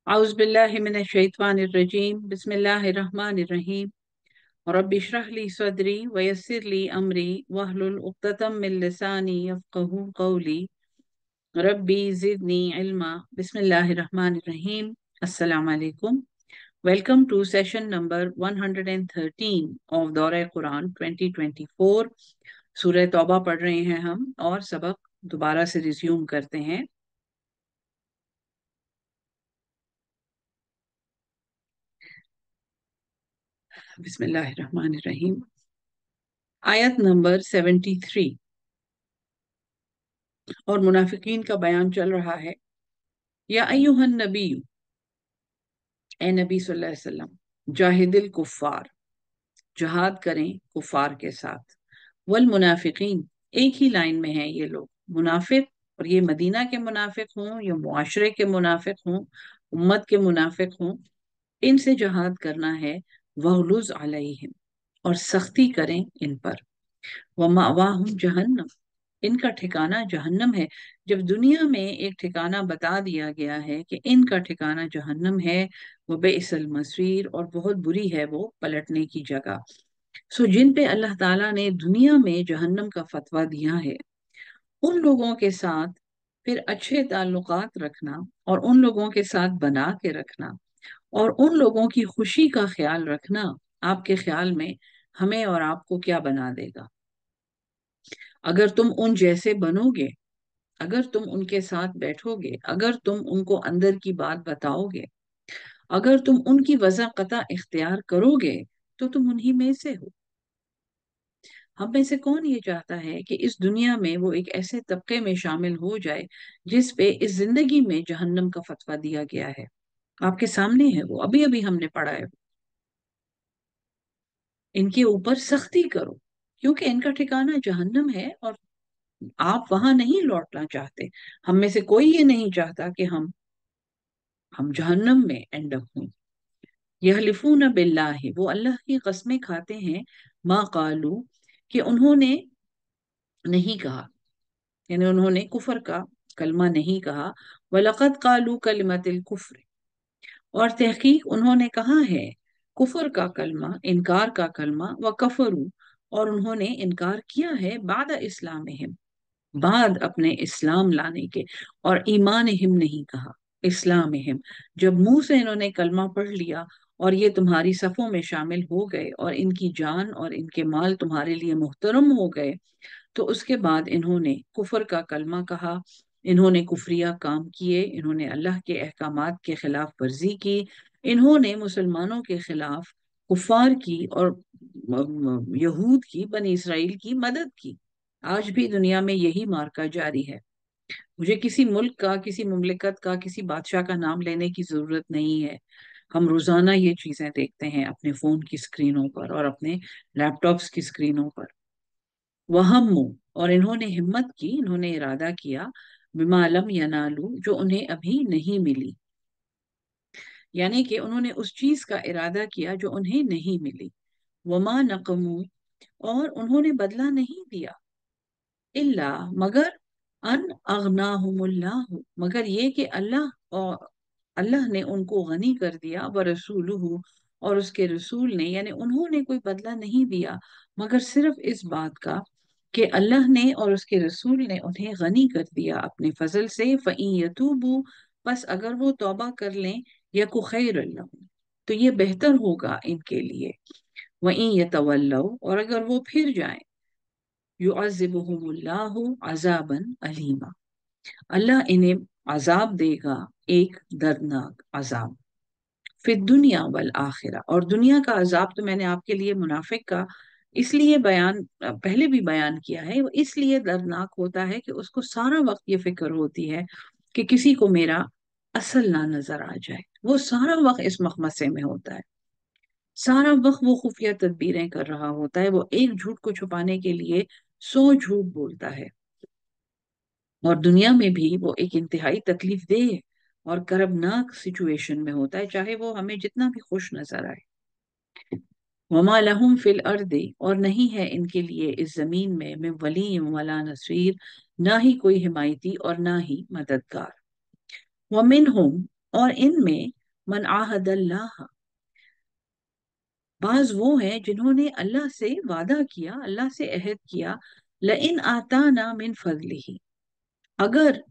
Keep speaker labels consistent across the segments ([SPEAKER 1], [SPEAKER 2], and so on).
[SPEAKER 1] अऊज़ु बिल्लाहि मिनश शैतानिर रजीम बिस्मिल्लाहिर रहमानिर रहीम रब्बि इश्रह ली सदरी व यस्सिर ली अमरी वहलुल उक़्दतम मिन लिसानी यफ़क़हू क़ौली रब्बी ज़िदनी इल्मा बिस्मिल्लाहिर रहमानिर रहीम। अस्सलामु अलैकुम। वेलकम टू सेशन नंबर 113 ऑफ दौरा कुरान 2024। सूरह तौबा पढ़ रहे हैं हम और सबक दोबारा से रिज्यूम करते हैं। बिस्मिल्लाहिर्रहमानिर्रहीम। आयत नंबर 73 और मुनाफिकीन का बयान चल रहा है। या अय्युहन नबी, ए नबी सल्लल्लाहु अलैहि वसल्लम, जाहिदिल कुफ्फार, जहाद करें कुफार के साथ, वल मुनाफिकीन, एक ही लाइन में है ये लोग मुनाफिक, और ये मदीना के मुनाफिक हों या मुआशरे के मुनाफिक हों, उम्मत के मुनाफिक हों, इनसे जहाद करना है। वहलुज अलैहिम, और सख्ती करें इन पर। वमावाहुम जहन्नम, इनका ठिकाना जहन्नम है। जब दुनिया में एक ठिकाना बता दिया गया है कि इनका ठिकाना जहन्नम है, वो बेइसल मसीर, और बहुत बुरी है वो पलटने की जगह। सो जिन पे अल्लाह ताला ने दुनिया में जहन्नम का फतवा दिया है, उन लोगों के साथ फिर अच्छे ताल्लुकात रखना और उन लोगों के साथ बना के रखना और उन लोगों की खुशी का ख्याल रखना, आपके ख्याल में हमें और आपको क्या बना देगा? अगर तुम उन जैसे बनोगे, अगर तुम उनके साथ बैठोगे, अगर तुम उनको अंदर की बात बताओगे, अगर तुम उनकी वज़ा कता इख्तियार करोगे, तो तुम उन्हीं में से हो। हम में से कौन ये चाहता है कि इस दुनिया में वो एक ऐसे तबके में शामिल हो जाए जिस पे इस जिंदगी में जहन्नम का फतवा दिया गया है? आपके सामने है वो, अभी अभी हमने पढ़ा है। इनके ऊपर सख्ती करो क्योंकि इनका ठिकाना जहन्नम है और आप वहां नहीं लौटना चाहते। हम में से कोई ये नहीं चाहता कि हम जहन्नम में एंड अप हों। यहलिफून बिल्लाहि, वो अल्लाह की कस्में खाते हैं। मा कालू, कि उन्होंने नहीं कहा, यानी उन्होंने कुफर का कलमा नहीं कहा। वलक़द कालू कलिमतिल कुफ्र, और तहकीक उन्होंने कहा है कुफर का कलमा, इनकार का कलमा। व कफरू, और उन्होंने इनकार किया है बाद इस्लामिहिम, बाद अपने इस्लाम लाने के। और ईमान हिम नहीं कहा, इस्लाम हिम। जब मुंह से इन्होंने कलमा पढ़ लिया और ये तुम्हारी सफ़ों में शामिल हो गए और इनकी जान और इनके माल तुम्हारे लिए मुहतरम हो गए, तो उसके बाद इन्होंने कुफर का कलमा कहा, इन्होंने कुफरिया काम किए, इन्होंने अल्लाह के अहकामात के खिलाफ वर्जी की, इन्होंने मुसलमानों के खिलाफ कुफार की और यहूद की, बनी इसराइल की मदद की। आज भी दुनिया में यही मार्का जारी है। मुझे किसी मुल्क का, किसी मुमलिकत का, किसी बादशाह का नाम लेने की जरूरत नहीं है। हम रोजाना ये चीजें देखते हैं अपने फोन की स्क्रीनों पर और अपने लैपटॉप्स की स्क्रीनों पर। वहम्मु, और इन्होंने हिम्मत की, इन्होंने इरादा किया। बिमालम यनालू, जो उन्हें अभी नहीं मिली, यानी कि उन्होंने उस चीज का इरादा किया जो उन्हें नहीं मिली। वमा नकमू, और उन्होंने बदला नहीं दिया। इल्ला, मगर, अन अगनाहुमुल्लाहु, मगर ये कि अल्लाह और अल्लाह ने उनको गनी कर दिया। व रसूलुहु, और उसके रसूल ने, यानी उन्होंने कोई बदला नहीं दिया मगर सिर्फ इस बात का कि अल्लाह ने और उसके रसूल ने उन्हें गनी कर दिया अपने फजल से। फ़इन यतूबू, बस अगर वो तौबा कर लें, यकु खैर लहुम, तो ये बेहतर होगा इनके लिए। वइन यतवल्लौ, और अगर वो फिर जाएं, युअज़्ज़िबुहुमुल्लाहु अज़ाबन अलीमा, अल्लाह इन्हें अजाब देगा, एक दर्दनाक अजाब। फिर दुनिया वल आखिरा, और दुनिया का अजाब तो मैंने आपके लिए मुनाफिक का इसलिए बयान पहले भी बयान किया है। वो इसलिए दर्दनाक होता है कि उसको सारा वक्त ये फिक्र होती है कि किसी को मेरा असल ना नजर आ जाए। वो सारा वक्त इस मखमसे में होता है, सारा वक्त वो खुफिया तदबीरें कर रहा होता है। वो एक झूठ को छुपाने के लिए 100 झूठ बोलता है। और दुनिया में भी वो एक इंतहाई तकलीफ देह और करबनाक सिचुएशन में होता है, चाहे वो हमें जितना भी खुश नजर आए। वमा लहुम फिल अर्दि, और नहीं है इनके लिए इस जमीन में वली वला नसीर, ना ही कोई हिमायती और ना ही मददगार। वमिनहुम, और इनमें من आहद अल्लाह, बाज वो हैं जिन्होंने अल्लाह से वादा किया, अल्लाह से अहद किया, लइन आताना मिन फजलिही, अगर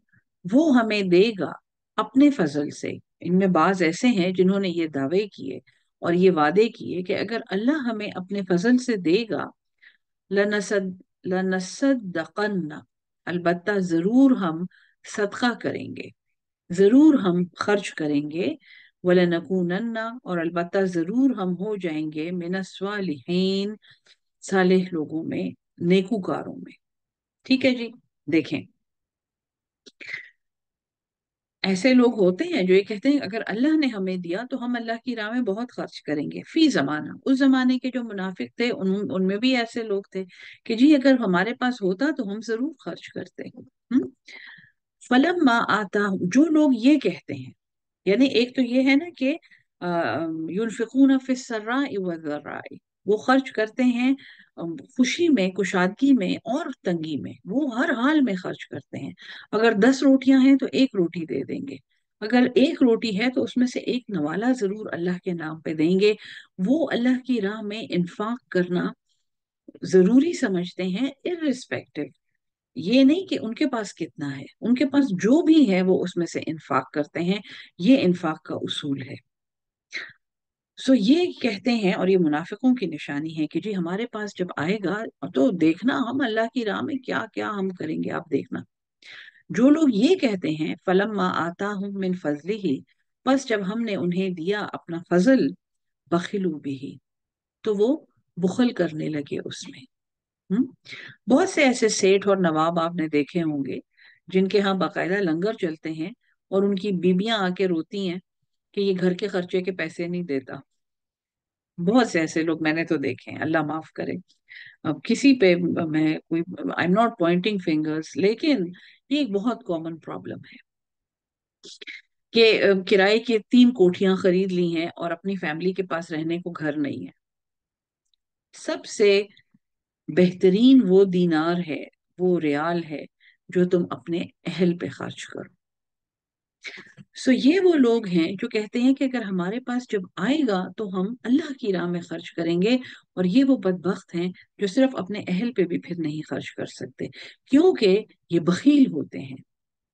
[SPEAKER 1] वो हमें देगा अपने फजल से। इनमें बाज ऐसे हैं जिन्होंने ये दावे किए और ये वादे किए कि अगर अल्लाह हमें अपने फजल से देगा, लनसद लनसद्दक़न्ना, अलबत्ता जरूर हम सदका करेंगे, जरूर हम खर्च करेंगे, वलनकूनन्ना, और अलबत्ता जरूर हम हो जाएंगे, मिनस्वालिहीन, सालेह लोगों में, नेकूकारों में। ठीक है जी। देखें, ऐसे लोग होते हैं जो ये कहते हैं अगर अल्लाह ने हमें दिया तो हम अल्लाह की राह में बहुत खर्च करेंगे। फी जमाना, उस जमाने के जो मुनाफिक थे उनमें भी ऐसे लोग थे कि जी अगर हमारे पास होता तो हम जरूर खर्च करते। फलम्मा आता, जो लोग ये कहते हैं, यानी एक तो ये है ना कि युनफिकून फिस सर्राई व दर्राई, वो खर्च करते हैं खुशी में, कुशादगी में और तंगी में, वो हर हाल में खर्च करते हैं। अगर 10 रोटियां हैं तो एक रोटी दे देंगे, अगर एक रोटी है तो उसमें से एक नवाला जरूर अल्लाह के नाम पे देंगे। वो अल्लाह की राह में इंफाक करना जरूरी समझते हैं, इररिस्पेक्टिव, ये नहीं कि उनके पास कितना है, उनके पास जो भी है वो उसमें से इंफाक करते हैं। ये इंफाक का उसूल है। सो ये कहते हैं, और ये मुनाफिकों की निशानी है कि जी हमारे पास जब आएगा तो देखना हम अल्लाह की राह में क्या क्या हम करेंगे, आप देखना। जो लोग ये कहते हैं फलम्मा आताहुम मिन फजलिही, बस जब हमने उन्हें दिया अपना फजल, बखिलू बिही, तो वो बुखल करने लगे उसमें। हम्म। बहुत से ऐसे सेठ और नवाब आपने देखे होंगे जिनके यहाँ बाकायदा लंगर चलते हैं और उनकी बीबियां आके रोती हैं कि ये घर के खर्चे के पैसे नहीं देता। बहुत से ऐसे लोग मैंने तो देखे हैं, अल्लाह माफ करे। अब किसी पे मैं कोई, I am not Poynting fingers, लेकिन ये एक बहुत कॉमन प्रॉब्लम है कि किराए की 3 कोठियां खरीद ली हैं और अपनी फैमिली के पास रहने को घर नहीं है। सबसे बेहतरीन वो दीनार है, वो रियाल है जो तुम अपने अहल पे खर्च करो। सो ये वो लोग हैं जो कहते हैं कि अगर हमारे पास जब आएगा तो हम अल्लाह की राह में खर्च करेंगे, और ये वो बदबख्त हैं जो सिर्फ अपने अहल पे भी फिर नहीं खर्च कर सकते, क्योंकि ये बखील होते हैं,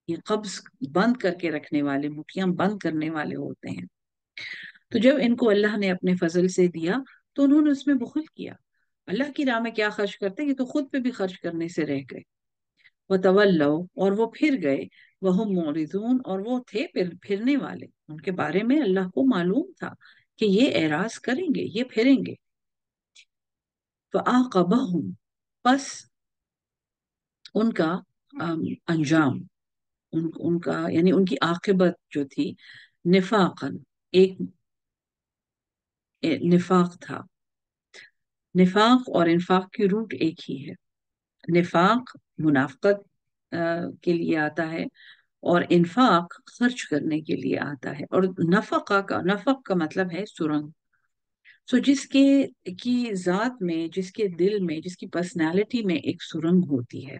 [SPEAKER 1] ये कब्ज बंद करके रखने वाले, मुठियां बंद करने वाले होते हैं। तो जब इनको अल्लाह ने अपने फजल से दिया तो उन्होंने उसमें बुखल किया। अल्लाह की राह में क्या खर्च करते, ये तो खुद पे भी खर्च करने से रह गए। वतवल्लौ, और वो फिर गए, वह मोरिजून, और वो थे फिरने वाले, उनके बारे में अल्लाह को मालूम था कि ये एराज करेंगे, ये फिरेंगे। फआक़बहुम, बस उनका अंजाम, उनका यानी उनकी आकिबत जो थी, निफाकन, एक निफाक था। निफाक और इन्फाक की रूट एक ही है। निफाक मुनाफकत के लिए आता है, और इन्फाक खर्च करने के लिए आता है। और नफक का मतलब है सुरंग। सो जिसके की जात में, जिसके दिल में, जिसकी पर्सनालिटी में एक सुरंग होती है,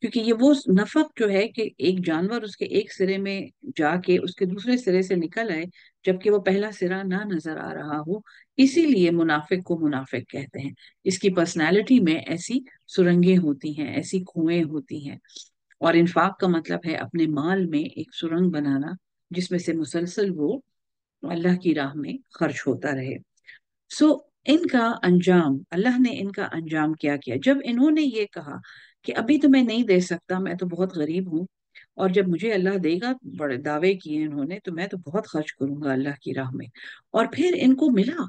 [SPEAKER 1] क्योंकि ये वो नफक जो है कि एक जानवर उसके एक सिरे में जाके उसके दूसरे सिरे से निकल आए जबकि वो पहला सिरा ना नजर आ रहा हो, इसीलिए मुनाफिक को मुनाफिक कहते हैं। इसकी पर्सनालिटी में ऐसी सुरंगें होती हैं, ऐसी कुएं होती हैं। और इन्फाक का मतलब है अपने माल में एक सुरंग बनाना जिसमें से मुसलसल वो अल्लाह की राह में खर्च होता रहे। सो इनका अंजाम, अल्लाह ने इनका अंजाम क्या किया जब इन्होंने ये कहा कि अभी तो मैं नहीं दे सकता, मैं तो बहुत गरीब हूँ, और जब मुझे अल्लाह देगा, बड़े दावे किए इन्होंने, तो मैं तो बहुत खर्च करूंगा अल्लाह की राह में। और फिर इनको मिला,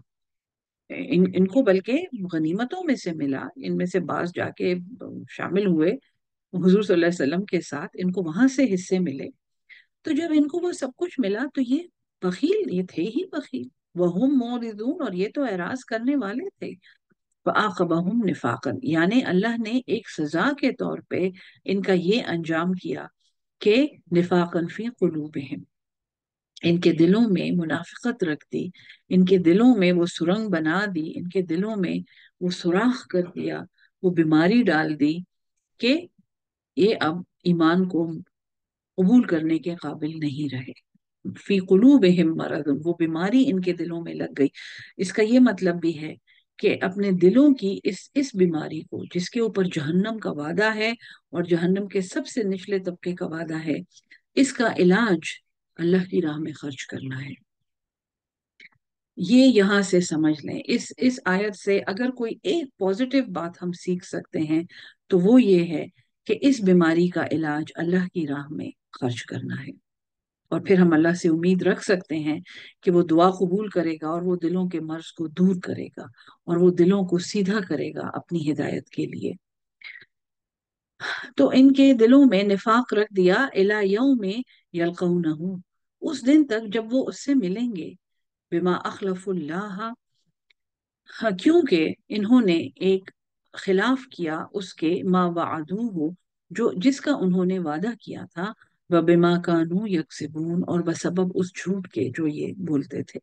[SPEAKER 1] इनको बल्कि गनीमतों में से मिला, इनमें से बाज जाके शामिल हुए हुजूर सल्लल्लाहु अलैहि वसल्लम के साथ, इनको वहां से हिस्से मिले। तो जब इनको वो सब कुछ मिला तो ये बखील, ये थे ही बखील, वहुम मोरिदून, और ये तो एराज करने वाले थे। फआक़बहुम निफाकन, यानी अल्लाह ने एक सजा के तौर पे इनका ये अंजाम किया कि निफाकन फी कुलूबिहिम, इनके दिलों में मुनाफिकत रख दी, इनके दिलों में वो सुरंग बना दी, इनके दिलों में वो सुराख कर दिया, वो बीमारी डाल दी कि ये अब ईमान को कबूल करने के काबिल नहीं रहे। फी कुलूबिहिम मरद, वो बीमारी इनके दिलों में लग गई। इसका ये मतलब भी है कि अपने दिलों की इस बीमारी को, जिसके ऊपर जहन्नम का वादा है और जहन्नम के सबसे निचले तबके का वादा है, इसका इलाज अल्लाह की राह में खर्च करना है। ये यहाँ से समझ लें, इस आयत से अगर कोई एक पॉजिटिव बात हम सीख सकते हैं तो वो ये है कि इस बीमारी का इलाज अल्लाह की राह में खर्च करना है। और फिर हम अल्लाह से उम्मीद रख सकते हैं कि वो दुआ कबूल करेगा और वो दिलों के मर्ज को दूर करेगा और वो दिलों को सीधा करेगा अपनी हिदायत के लिए। तो इनके दिलों में निफाक रख दिया, इला यौम यल्कौनहू, उस दिन तक जब वो उससे मिलेंगे। बिमा अखलफुल्लाह, हाँ, क्योंकि इन्होंने एक खिलाफ किया उसके, मा वादूहु, जो जिसका उन्होंने वादा किया था, व बिमा कानू यकसिबून, और बसबब उस झूठ के जो ये बोलते थे।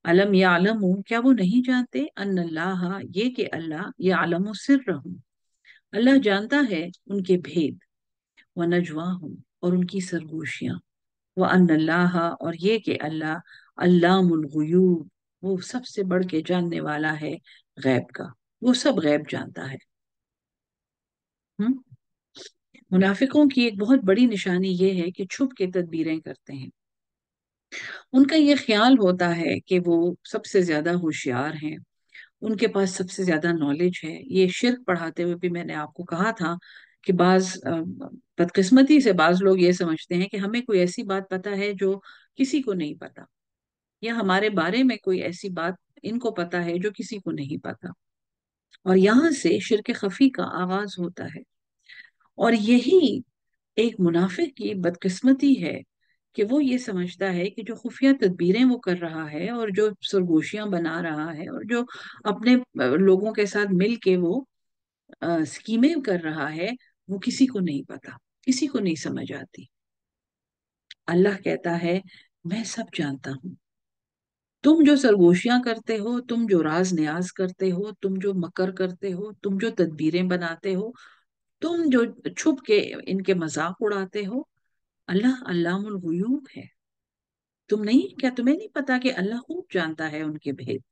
[SPEAKER 1] अलम यालमू, क्या वो नहीं जानते, अन्नल्लाह, ये कि अल्लाह, यालमु सिर्रहुम, अल्लाह जानता है उनके भेद, व नजवाहुम, और उनकी सरगोशियां, व अन्नल्लाह, और ये कि अल्लाह, अल्लामुल गुयूब, वो सबसे बढ़ के जानने वाला है गैब का, वो सब गैब जानता है। हम्म। मुनाफिकों की एक बहुत बड़ी निशानी ये है कि छुप के तदबीरें करते हैं। उनका ये ख्याल होता है कि वो सबसे ज्यादा होशियार हैं, उनके पास सबसे ज्यादा नॉलेज है। ये शिर्क पढ़ाते हुए भी मैंने आपको कहा था कि बदकिस्मती से बाज लोग ये समझते हैं कि हमें कोई ऐसी बात पता है जो किसी को नहीं पता, या हमारे बारे में कोई ऐसी बात इनको पता है जो किसी को नहीं पता। और यहाँ से शिर्क खफी का आगाज होता है। और यही एक मुनाफिक की बदकिस्मती है कि वो ये समझता है कि जो खुफिया तदबीरें वो कर रहा है और जो सरगोशियां बना रहा है और जो अपने लोगों के साथ मिल के वो स्कीमें कर रहा है, वो किसी को नहीं पता, किसी को नहीं समझ आती। अल्लाह कहता है, मैं सब जानता हूँ। तुम जो सरगोशियां करते हो, तुम जो राज न्याज करते हो, तुम जो मकर करते हो, तुम जो तदबीरें बनाते हो, तुम जो छुप के इनके मजाक उड़ाते हो, अल्लाह अल्लामुल गुयूब है। क्या तुम्हें नहीं पता कि अल्लाह खूब जानता है उनके भेद।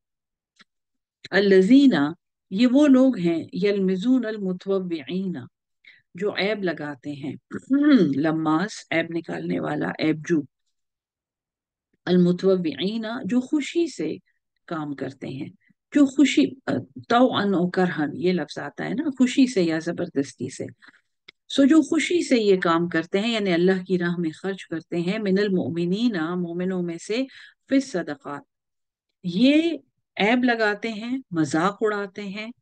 [SPEAKER 1] अल्लजीना, ये वो लोग हैं, यलमिजून अल मुतवव्विईना, जो ऐब लगाते हैं। लम्मास, ऐब निकालने वाला, ऐबजू। अल मुतवव्विईना, जो खुशी से काम करते हैं, जो खुशी, तौअन और करहन ये लफ्ज आता है ना, खुशी से या जबरदस्ती से। सो जो खुशी से ये काम करते हैं, यानी अल्लाह की राह में खर्च करते हैं, मिनल मोमिनीना, मोमिनों में से, फिस सदक़ात, ये ऐब लगाते हैं, मजाक उड़ाते हैं,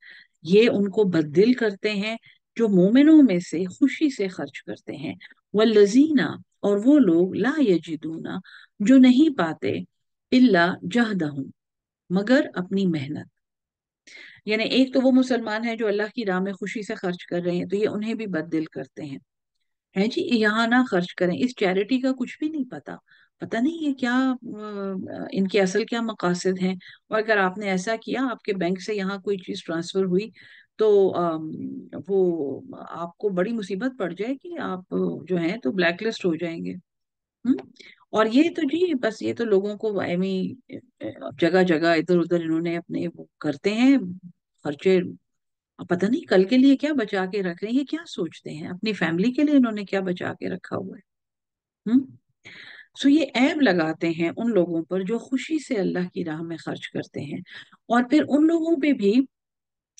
[SPEAKER 1] ये उनको बददिल करते हैं जो मोमिनों में से खुशी से खर्च करते हैं। वल्लजीना, और वो लोग, ला यजिदूना, जो नहीं पाते, इल्ला जहदहुम, मगर अपनी मेहनत। यानी एक तो वो मुसलमान है जो अल्लाह की राह में खुशी से खर्च कर रहे हैं, तो ये उन्हें भी बददिल करते हैं, है जी, यहाँ ना खर्च करें, इस चैरिटी का कुछ भी नहीं पता, पता नहीं ये क्या, इनके असल क्या मकासद हैं। और अगर आपने ऐसा किया, आपके बैंक से यहाँ कोई चीज ट्रांसफर हुई, तो वो आपको बड़ी मुसीबत पड़ जाएगी, आप जो है तो ब्लैकलिस्ट हो जाएंगे। हम्म। और ये तो जी बस, ये तो लोगों को एमी जगह जगह इधर उधर इन्होंने अपने वो करते हैं खर्चे। अब पता नहीं कल के लिए क्या बचा के रख रहे हैं, ये क्या सोचते हैं, अपनी फैमिली के लिए इन्होंने क्या बचा के रखा हुआ है। हम्म। सो ये ऐब लगाते हैं उन लोगों पर जो खुशी से अल्लाह की राह में खर्च करते हैं, और फिर उन लोगों पे भी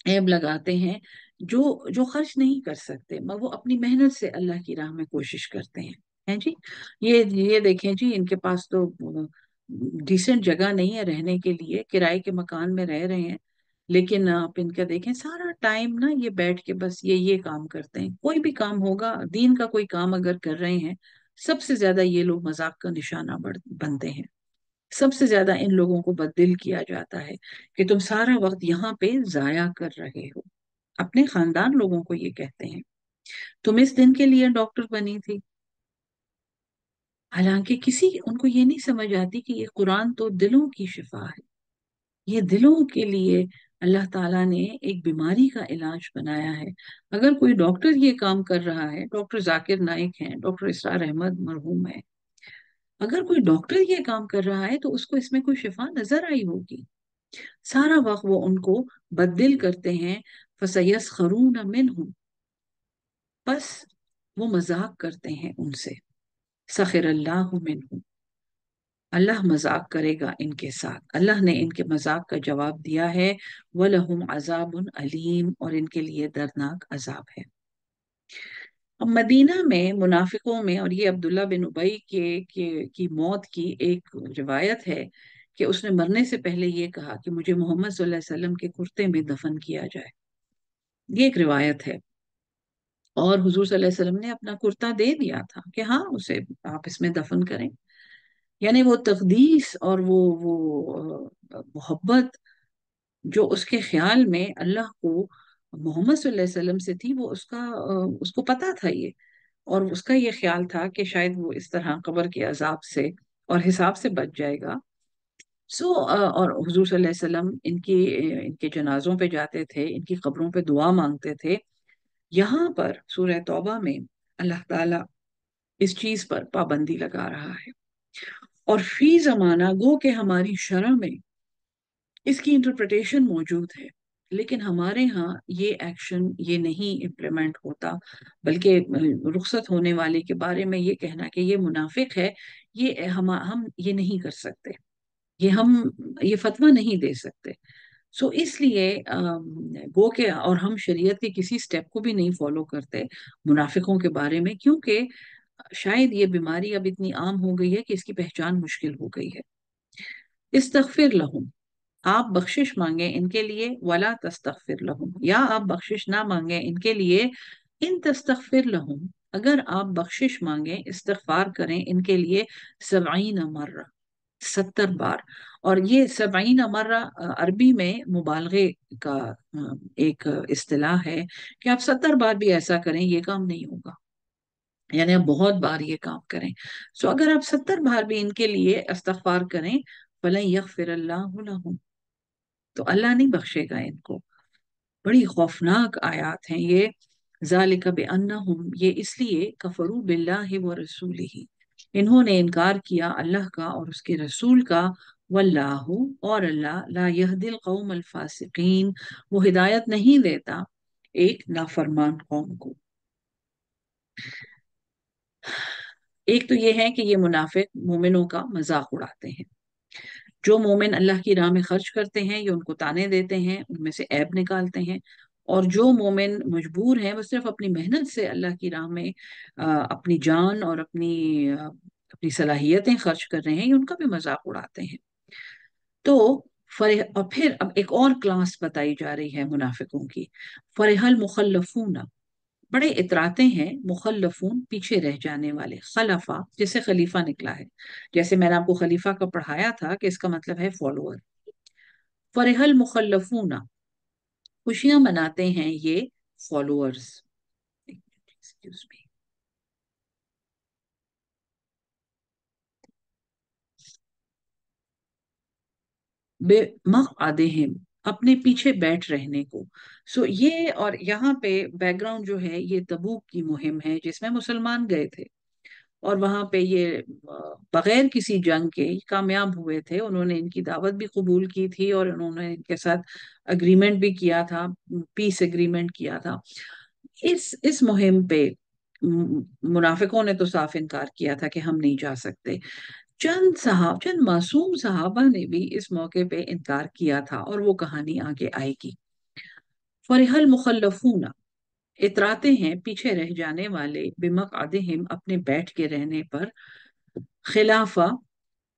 [SPEAKER 1] ऐब लगाते हैं जो जो खर्च नहीं कर सकते, मगर वो अपनी मेहनत से अल्लाह की राह में कोशिश करते हैं जी। ये देखें जी, इनके पास तो डिसेंट जगह नहीं है रहने के लिए, किराए के मकान में रह रहे हैं, लेकिन आप इनका देखें, सारा टाइम ना ये बैठ के बस ये काम करते हैं। कोई भी काम होगा, दीन का कोई काम अगर कर रहे हैं, सबसे ज्यादा ये लोग मजाक का निशाना बनते हैं। सबसे ज्यादा इन लोगों को बददिल किया जाता है कि तुम सारा वक्त यहाँ पे जाया कर रहे हो। अपने खानदान लोगों को ये कहते हैं, तुम इस दिन के लिए डॉक्टर बनी थी। हालांकि किसी उनको ये नहीं समझ आती कि ये कुरान तो दिलों की शिफा है, ये दिलों के लिए अल्लाह ताला ने एक बीमारी का इलाज बनाया है। अगर कोई डॉक्टर ये काम कर रहा है, डॉक्टर जाकिर नाइक हैं, डॉक्टर इसरार अहमद मरहूम है, اگر کوئی ڈاکٹر یہ کام کر رہا ہے تو اس کو اس میں کوئی شفا نظر آئی ہوگی. سارا وقت وہ ان کو بددل کرتے ہیں. فَسَيَسْخَرُونَ مِنْهُمْ، بس وہ مذاق کرتے ہیں ان سے. سخر اللہ منہم، اللہ مذاق کرے گا ان کے ساتھ. اللہ نے ان کے مذاق کا جواب دیا ہے. وَلَهُمْ عَذَابٌ عَلِيمٌ، اور ان کے لیے دردناک عذاب ہے. اب مدینہ میں منافقوں میں، اور یہ عبداللہ بن ابی کی موت کی ایک روایت ہے کہ اس نے مرنے سے پہلے یہ کہا کہ مجھے محمد صلی اللہ علیہ وسلم کے کرتے میں دفن کیا جائے. یہ ایک روایت ہے. اور حضور صلی اللہ علیہ وسلم نے اپنا کرتا دے دیا تھا کہ ہاں اسے آپ اس میں دفن کریں. یعنی وہ تقدیس اور وہ محبت جو اس کے خیال میں اللہ کو محمد صلی اللہ علیہ وسلم سے تھی، وہ اس کو پتا تھا یہ. اور اس کا یہ خیال تھا کہ شاید وہ اس طرح قبر کے عذاب سے اور حساب سے بچ جائے گا. اور حضور صلی اللہ علیہ وسلم ان کے جنازوں پہ جاتے تھے، ان کی قبروں پہ دعا مانگتے تھے. یہاں پر سورہ توبہ میں اللہ تعالیٰ اس چیز پر پابندی لگا رہا ہے. اور فی زمانہ گو کہ ہماری شرع میں اس کی انٹرپریٹیشن موجود ہے، لیکن ہمارے ہاں یہ ایکشن یہ نہیں امپلیمنٹ ہوتا. بلکہ رخصت ہونے والے کے بارے میں یہ کہنا کہ یہ منافق ہے، یہ ہم یہ نہیں کر سکتے، یہ فتویٰ نہیں دے سکتے. اس لیے گو کہ اور ہم شریعت کے کسی سٹیپ کو بھی نہیں فالو کرتے منافقوں کے بارے میں، کیونکہ شاید یہ بیماری اب اتنی عام ہو گئی ہے کہ اس کی پہچان مشکل ہو گئی ہے. استغفر لہم، آپ بخشش مانگیں ان کے لیے. ولا تستغفر لہم، یا آپ بخشش نہ مانگیں ان کے لیے. ان تستغفر لہم، اگر آپ بخشش مانگیں، استغفار کریں ان کے لیے. 70 مرہ، 70 بار. اور یہ 70 مرہ عربی میں مبالغے کا ایک اصطلاح ہے کہ آپ 70 بار بھی ایسا کریں یہ کام نہیں ہوگا. یعنی آپ بہت بار یہ کام کریں. اگر آپ 70 بار بھی ان کے لیے استغفار کریں، فَلَن يَغْفِرَ اللَّهُ لَهُمْ، تو اللہ نہیں بخشے گا ان کو. بڑی خوفناک آیات ہیں یہ. ذَلِكَ بِأَنَّهُمْ، یہ اس لیے کفروا باللہ وَرَسُولِهِ، انہوں نے انکار کیا اللہ کا اور اس کے رسول کا. واللہ، اور اللہ، لا يهدي القوم الفاسقین، وہ ہدایت نہیں دیتا ایک نافرمان قوم کو. ایک تو یہ ہے کہ یہ منافق مومنوں کا مذاق اڑاتے ہیں. جو مومن اللہ کی راہ میں خرچ کرتے ہیں یہ ان کو تانے دیتے ہیں، ان میں سے عیب نکالتے ہیں. اور جو مومن مجبور ہیں وہ صرف اپنی محنت سے اللہ کی راہ میں اپنی جان اور اپنی صلاحیتیں خرچ کر رہے ہیں، یہ ان کا بھی مذاق اڑاتے ہیں. تو اور پھر اب ایک اور کلاس بتائی جا رہی ہے منافقوں کی. فرح المخلفون، بڑے اتراتے ہیں. مخلفون، پیچھے رہ جانے والے. خلفہ جسے خلیفہ نکلا ہے، جیسے میں نے آپ کو خلیفہ کا پڑھایا تھا کہ اس کا مطلب ہے فالوور. فرح المخلفون، خوشیاں مناتے ہیں یہ فالوورز. بے مقعدہم، اپنے پیچھے بیٹھ رہنے کو. یہ اور یہاں پہ بیک گراؤنڈ جو ہے یہ تبوک کی مہم ہے جس میں مسلمان گئے تھے. اور وہاں پہ یہ بغیر کسی جنگ کے کامیاب ہوئے تھے. انہوں نے ان کی دعوت بھی قبول کی تھی اور انہوں نے ان کے ساتھ اگریمنٹ بھی کیا تھا، پیس اگریمنٹ کیا تھا. اس مہم پہ منافقوں نے تو صاف انکار کیا تھا کہ ہم نہیں جا سکتے. چند معصوم صحابہ نے بھی اس موقع پہ انکار کیا تھا، اور وہ کہانی آگے آئے گی. فرح المخلفون، اتراتے ہیں پیچھے رہ جانے والے. بمقعدہم، اپنے بیٹھ کے رہنے پر. خلافہ،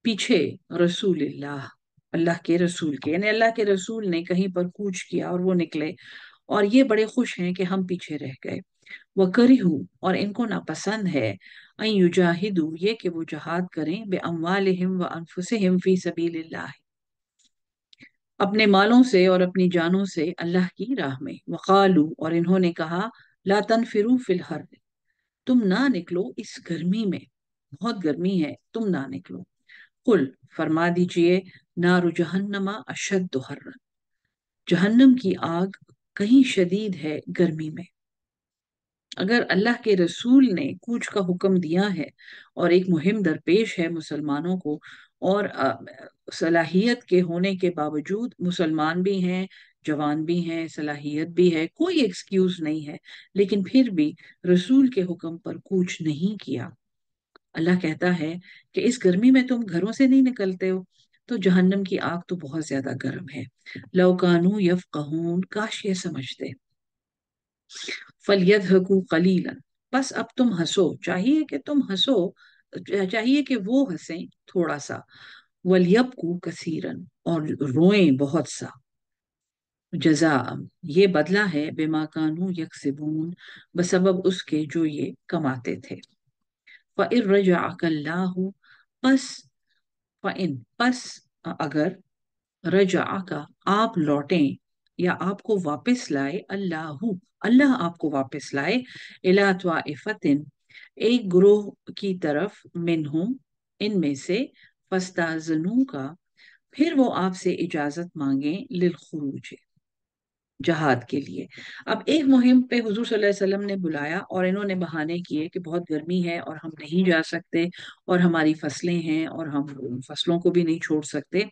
[SPEAKER 1] پیچھے. رسول اللہ، اللہ کے رسول کے، یعنی اللہ کے رسول نے کہیں پر کوچ کیا اور وہ نکلے اور یہ بڑے خوش ہیں کہ ہم پیچھے رہ گئے. وَكَرِهُ، اور ان کو ناپسند ہے. ان یجاہدوا، یہ کہ وہ جہاد کریں. بِأَمْوَالِهِمْ وَأَنفُسِهِمْ فِي سَبِيلِ اللَّهِ، اپنے مالوں سے اور اپنی جانوں سے اللہ کی راہ میں. وقالوا، اور انہوں نے کہا. لا تنفروا فی الحر، تم نہ نکلو اس گرمی میں، بہت گرمی ہے تم نہ نکلو. قل، فرما دیجئے. نار جہنم اشد حرا، جہنم کی آگ کہیں شدید ہے گرمی میں. اگر اللہ کے رسول نے کوچ کا حکم دیا ہے اور ایک مہم درپیش ہے مسلمانوں کو، اور صلاحیت کے ہونے کے باوجود مسلمان بھی ہیں، جوان بھی ہیں، صلاحیت بھی ہے، کوئی ایکسکیوز نہیں ہے، لیکن پھر بھی رسول کے حکم پر کوچ نہیں کیا، اللہ کہتا ہے کہ اس گرمی میں تم گھروں سے نہیں نکلتے ہو، تو جہنم کی آگ تو بہت زیادہ گرم ہے۔ لو کانوا یفقہون، کاش یہ سمجھتے۔ فَلْيَضْحَكُوا قَلِيلًا، بس اب تم ہنسو، چاہیے کہ تم ہنسو، چاہیے کہ وہ ہنسیں تھوڑا سا، وَلْيَبْكُوا كَثِيرًا، اور روئیں بہت سا، جزاء، یہ بدلہ ہے، بما کانوا یکسبون، بسبب اس کے جو یہ کماتے تھے۔ فَإِن رَجَعَكَ اللَّهُ، پس، پس اگر رجعک، آپ لوٹیں یا آپ کو واپس لائے، اللہ آپ کو واپس لائے، الی طائفۃ، ایک گروہ کی طرف، منہم، ان میں سے، فاستاذنوک، پھر وہ آپ سے اجازت مانگیں، للخروج، جہاد کے لیے۔ اب ایک مہم پہ حضور صلی اللہ علیہ وسلم نے بلایا اور انہوں نے بہانے کیے کہ بہت گرمی ہے اور ہم نہیں جا سکتے، اور ہماری فصلیں ہیں اور ہم فصلوں کو بھی نہیں چھوڑ سکتے۔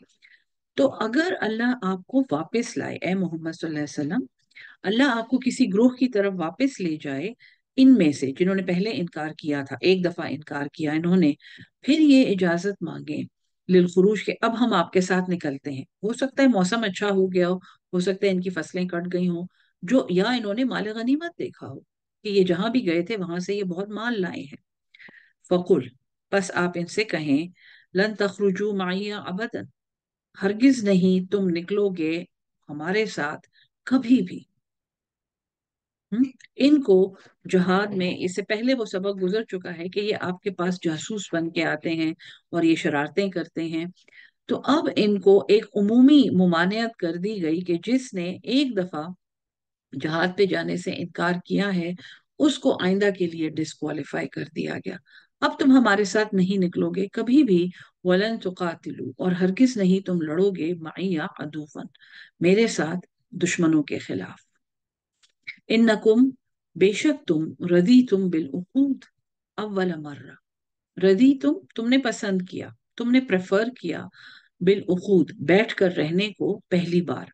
[SPEAKER 1] تو اگر اللہ آپ کو واپس لائے، اے محمد صلی اللہ علیہ وسلم، اللہ آپ کو کسی گروہ کی طرف واپس لے جائے، ان میں سے جنہوں نے پہلے انکار کیا تھا، ایک دفعہ انکار کیا انہوں نے، پھر یہ اجازت مانگے للخروج کے، اب ہم آپ کے ساتھ نکلتے ہیں، ہو سکتا ہے موسم اچھا ہو گیا ہو سکتا ہے ان کی فصلیں کٹ گئی ہوں، جو یا انہوں نے مال غنیمت دیکھا ہو کہ یہ جہاں بھی گئے تھے وہاں سے یہ بہت مال لائے ہیں۔ فقل، بس آپ ان سے کہیں، لن تخرجوا معی ابدا، ہرگز نہیں تم نکلو گے ہمارے ساتھ کبھی بھی۔ ان کو جہاد میں اس سے پہلے وہ سبق گزر چکا ہے کہ یہ آپ کے پاس جاسوس بن کے آتے ہیں اور یہ شرارتیں کرتے ہیں، تو اب ان کو ایک عمومی ممانعت کر دی گئی کہ جس نے ایک دفعہ جہاد پہ جانے سے انکار کیا ہے اس کو آئندہ کے لیے ڈسکوالیفائی کر دیا گیا، اب تم ہمارے ساتھ نہیں نکلو گے کبھی بھی، ولن تقاتلوا، اور ہرگز نہیں تم لڑو گے، معی عدوا، میرے ساتھ دشمنوں کے خلاف، انکم، بے شک تم، رضیتم بالعقود اول مرہ، تم نے پسند کیا، تم نے پریفر کیا، بالعقود، بیٹھ کر رہنے کو پہلی بار،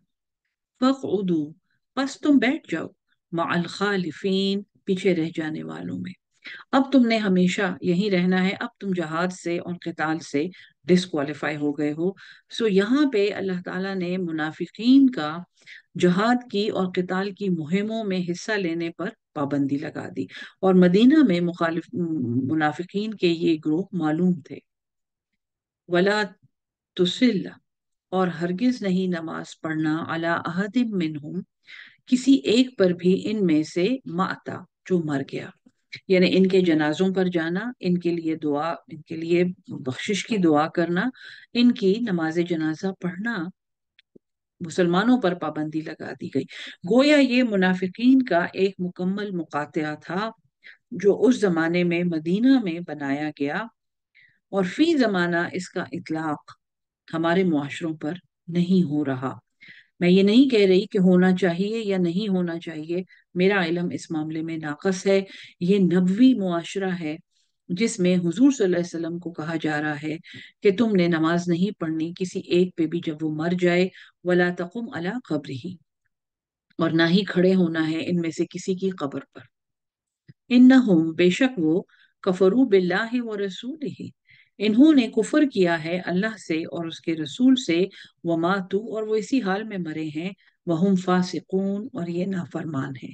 [SPEAKER 1] فقعدوا، پس تم بیٹھ جاؤ، مع الخالفین، پیچھے رہ جانے والوں میں، اب تم نے ہمیشہ یہیں رہنا ہے، اب تم جہاد سے اور قتال سے ڈسکوالیفائی ہو گئے ہو۔ سو یہاں پہ اللہ تعالیٰ نے منافقین کا جہاد کی اور قتال کی مہموں میں حصہ لینے پر پابندی لگا دی، اور مدینہ میں منافقین کے یہ گروہ معلوم تھے۔ ولا تسل، اور ہرگز نہیں نماز پڑھنا، علی احد منہم، کسی ایک پر بھی ان میں سے، ماتا، جو مر گیا، یعنی ان کے جنازوں پر جانا، ان کے لیے دعا، ان کے لیے بخشش کی دعا کرنا، ان کی نماز جنازہ پڑھنا، مسلمانوں پر پابندی لگا دی گئی۔ گویا یہ منافقین کا ایک مکمل مقاطعہ تھا جو اس زمانے میں مدینہ میں بنایا گیا، اور فی زمانہ اس کا اطلاق ہمارے معاشروں پر نہیں ہو رہا۔ میں یہ نہیں کہہ رہی کہ ہونا چاہیے یا نہیں ہونا چاہیے، میرا علم اس معاملے میں ناقص ہے، یہ نبوی معاشرہ ہے جس میں حضور صلی اللہ علیہ وسلم کو کہا جا رہا ہے کہ تم نے نماز نہیں پڑھنی کسی ایک پہ بھی جب وہ مر جائے، ولا تقم علی قبرہ، اور نہ ہی کھڑے ہونا ہے ان میں سے کسی کی قبر پر، انہم، بے شک وہ، کفروا باللہ ورسولہ، انہوں نے کفر کیا ہے اللہ سے اور اس کے رسول سے، وماتوا، اور وہ اسی حال میں مرے ہیں، وہم فاسقون، اور یہ نافرمان ہیں۔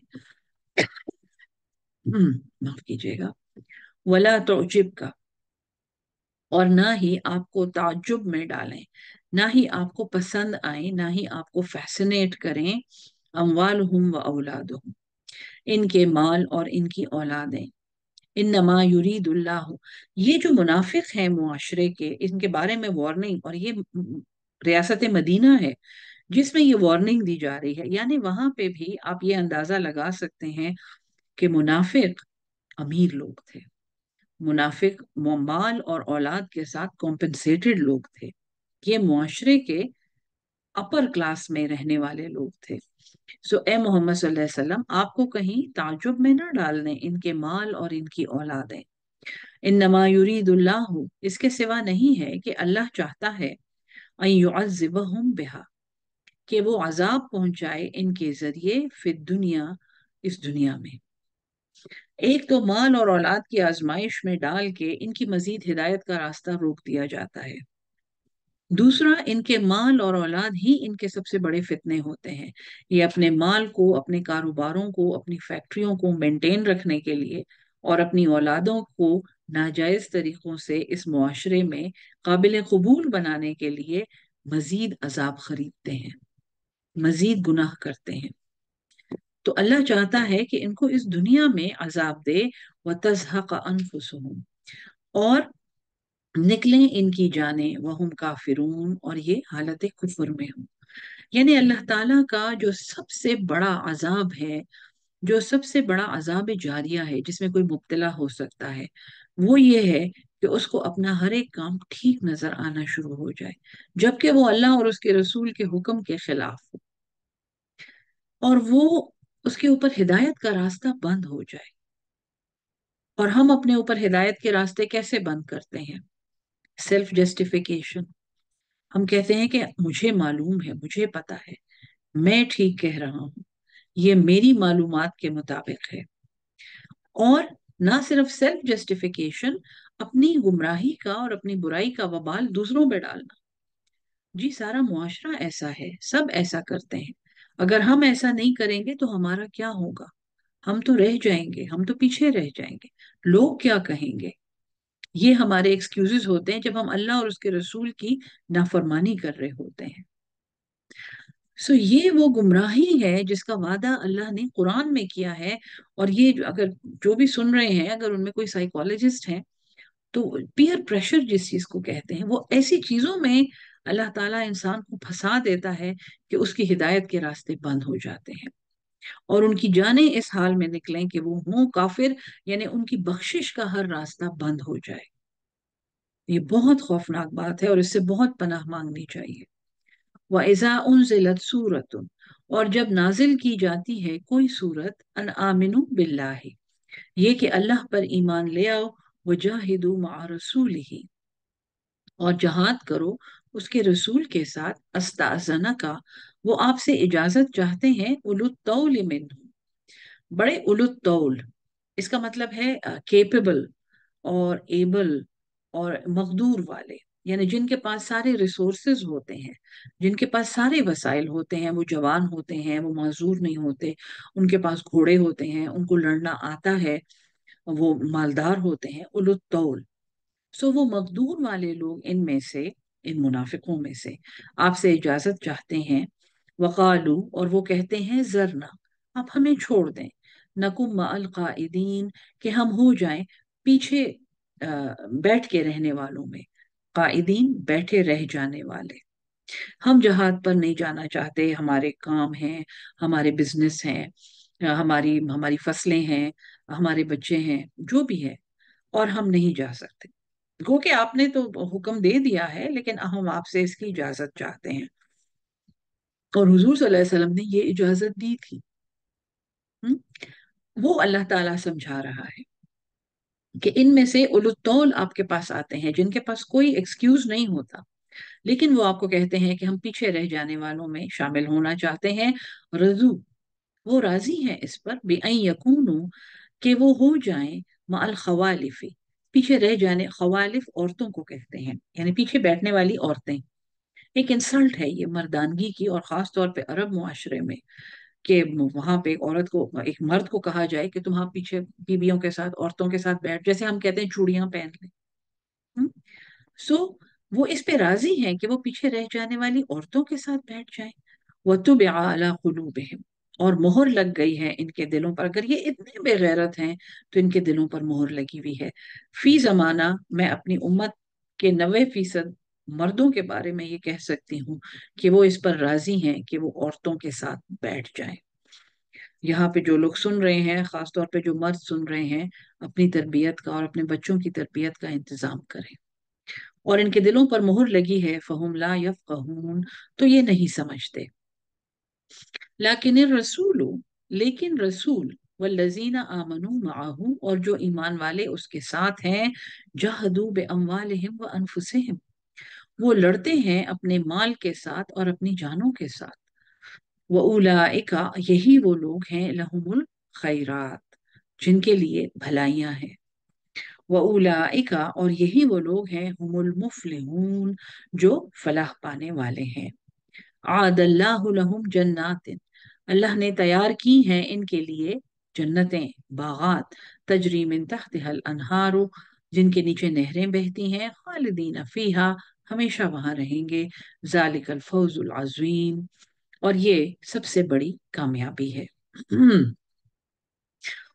[SPEAKER 1] معاف کیجیے گا۔ ولا تعجبک، اور نہ ہی آپ کو تعجب میں ڈالیں، نہ ہی آپ کو پسند آئیں، نہ ہی آپ کو فیسنیٹ کریں، اموالہم و اولادہم، ان کے مال اور ان کی اولادیں، انما یرید اللہ، یہ جو منافق ہیں معاشرے کے، ان کے بارے میں وارننگ، اور یہ ریاست مدینہ ہے جس میں یہ وارننگ دی جا رہی ہے، یعنی وہاں پہ بھی آپ یہ اندازہ لگا سکتے ہیں کہ منافق امیر لوگ تھے، منافق مال اور اولاد کے ساتھ کمپنسیٹڈ لوگ تھے، یہ معاشرے کے अपर क्लास में रहने वाले लोग थे। सो ए मोहम्मद सल्लल्लाहु अलैहि वसल्लम, आपको कहीं ताज्जुब में ना डालने इनके माल और इनकी औलादें। इन्नमा युरीदुल्लाहु, इसके सिवा नहीं है कि अल्लाह चाहता है, अन युअज़्ज़िबहुम बिहा, कि वो अजाब पहुंचाए इनके जरिए फिर दुनिया, इस दुनिया में। एक तो माल और औलाद की आजमाइश में डाल के इनकी मजीद हिदायत का रास्ता रोक दिया जाता है। दूसरा, इनके माल और औलाद ही इनके सबसे बड़े फितने होते हैं। ये अपने माल को, अपने कारोबारों को, अपनी फैक्ट्रियों को मेंटेन रखने के लिए और अपनी औलादों को नाजायज तरीकों से इस मुआशरे में काबिल कबूल बनाने के लिए मजीद अजाब खरीदते हैं, मजीद गुनाह करते हैं। तो अल्लाह चाहता है कि इनको इस दुनिया में अजाब दे, व तज़हक़ अनफुसुहुम, और निकलें इनकी जाने, वहुम काफिरून, और ये हालत कुफर में हो। यानी अल्लाह ताला का जो सबसे बड़ा अजाब है, जो सबसे बड़ा अजाब जारिया है जिसमें कोई मुब्तला हो सकता है, वो ये है कि उसको अपना हर एक काम ठीक नजर आना शुरू हो जाए, जबकि वो अल्लाह और उसके रसूल के हुक्म के खिलाफ हो, और वो उसके ऊपर हिदायत का रास्ता बंद हो जाए। और हम अपने ऊपर हिदायत के रास्ते कैसे बंद करते हैं? Self justification. हम कहते हैं कि मुझे मालूम है, मुझे पता है, मैं ठीक कह रहा हूं, ये मेरी मालूमात के मुताबिक है। और ना सिर्फ सेल्फ जस्टिफिकेशन, अपनी गुमराही का और अपनी बुराई का वबाल दूसरों पे डालना। जी, सारा मुआशरा ऐसा है, सब ऐसा करते हैं, अगर हम ऐसा नहीं करेंगे तो हमारा क्या होगा? हम तो रह जाएंगे, हम तो पीछे रह जाएंगे, लोग क्या कहेंगे? ये हमारे एक्सक्यूजेस होते हैं जब हम अल्लाह और उसके रसूल की नाफरमानी कर रहे होते हैं। सो ये वो गुमराही है जिसका वादा अल्लाह ने कुरान में किया है। और ये अगर जो भी सुन रहे हैं, अगर उनमें कोई साइकोलॉजिस्ट हैं, तो पीयर प्रेशर जिस चीज को कहते हैं, वो ऐसी चीजों में अल्लाह ताला इंसान को फंसा देता है कि उसकी हिदायत के रास्ते बंद हो जाते हैं और उनकी जानें इस हाल में निकलें कि वो हों काफिर, यानी उनकी बख्शिश का हर रास्ता बंद हो जाए। ये बहुत खौफनाक बात है और इससे बहुत पनाह मांगनी चाहिए। वइज़ा उनज़िलत सूरतुन, और जब नाजिल की जाती है कोई सूरत, अन आमिनु बिल्लाहि, ये कि अल्लाह पर ईमान ले आओ, वजाहिदू मआ रसूलिही, और जहाद करो उसके रसूल के साथ, अस्ताज़ना का, वो आपसे इजाजत चाहते हैं, उलुत तौल मिन्हु, बड़े उलुत तौल, इसका मतलब है केपेबल और एबल और मकदूर वाले, यानी जिनके पास सारे रिसोर्सेज होते हैं, जिनके पास सारे वसाइल होते हैं, वो जवान होते हैं, वो माजूर नहीं होते, उनके पास घोड़े होते हैं, उनको लड़ना आता है, वो मालदार होते हैं, उलुत तौल। सो वो मकदूर वाले लोग इनमें से, इन मुनाफिकों में से आपसे इजाजत चाहते हैं। वकालू, और वो कहते हैं, जरना, आप हमें छोड़ दें, नकुम मअल काइदीन, कि हम हो जाएं पीछे, बैठ के रहने वालों में। काइदीन, बैठे रह जाने वाले। हम जहाद पर नहीं जाना चाहते, हमारे काम हैं, हमारे बिजनेस हैं, हमारी हमारी फसलें हैं, हमारे बच्चे हैं, जो भी है, और हम नहीं जा सकते। गो कि आपने तो हुक्म दे दिया है, लेकिन हम आपसे इसकी इजाजत चाहते हैं। और हुजूर सल्लल्लाहु अलैहि वसल्लम ने ये इजाजत दी थी। हम्म? वो अल्लाह ताला समझा रहा है कि इनमें से उलुत्तौल आपके पास आते हैं जिनके पास कोई एक्सक्यूज नहीं होता, लेकिन वो आपको कहते हैं कि हम पीछे रह जाने वालों में शामिल होना चाहते हैं। रजू, वो राजी हैं इस पर, बेअन यकूनू, कि वो हो जाएं, माल खवालिफी, पीछे रह जाने, खवालिफ औरतों को कहते हैं, यानी पीछे बैठने वाली औरतें। एक इंसल्ट है ये मर्दानगी की, और खास तौर पे अरब मुआशरे में, कि वहां पे एक औरत को, एक मर्द को कहा जाए कि तुम हाँ पीछे बीवियों के साथ, औरतों के साथ बैठ, जैसे हम कहते हैं चूड़ियां पहन ले। सो वो इस पे राजी हैं कि वो पीछे रह जाने वाली औरतों के साथ बैठ जाएं। वतुबिअ अला कुलूबिहिम, और मोहर लग गई है इनके दिलों पर। अगर ये इतने बेगैरत हैं तो इनके दिलों पर मोहर लगी हुई है। फी जमाना, मैं अपनी उम्मत के 90% मर्दों के बारे में ये कह सकती हूँ कि वो इस पर राजी हैं कि वो औरतों के साथ बैठ जाएं। यहाँ पे जो लोग सुन रहे हैं, खासतौर पे जो मर्द सुन रहे हैं, अपनी तरबियत का और अपने बच्चों की तरबियत का इंतजाम करें। اور ان کے دلوں پر مہر لگی ہے، فہم لا یفقہون، تو یہ نہیں سمجھتے۔ لیکن الرسول، لیکن رسول، والذین آمنوا معہ، اور جو ایمان والے اس کے ساتھ ہیں، جاہدوا باموالہم وانفسہم، وہ لڑتے ہیں اپنے مال کے ساتھ اور اپنی جانوں کے ساتھ، وَأُولَئِكَ، یہی وہ لوگ ہیں، لَهُمُ الخیرات، جن کے لیے بھلائیاں ہیں، وَأُولَئِكَ، اور یہی وہ لوگ ہیں، ہم المفلحون، جو فلاح پانے والے ہیں۔ عاد اللہ لہم جنات، اللہ نے تیار کی ہیں ان کے لیے جنتیں، باغات، تجری من تحتها الانہار، جن کے نیچے نہریں بہتی ہیں، خالدین فیہا، ہمیشہ وہاں رہیں گے، ذالک الفوز العظیم، اور یہ سب سے بڑی کامیابی ہے۔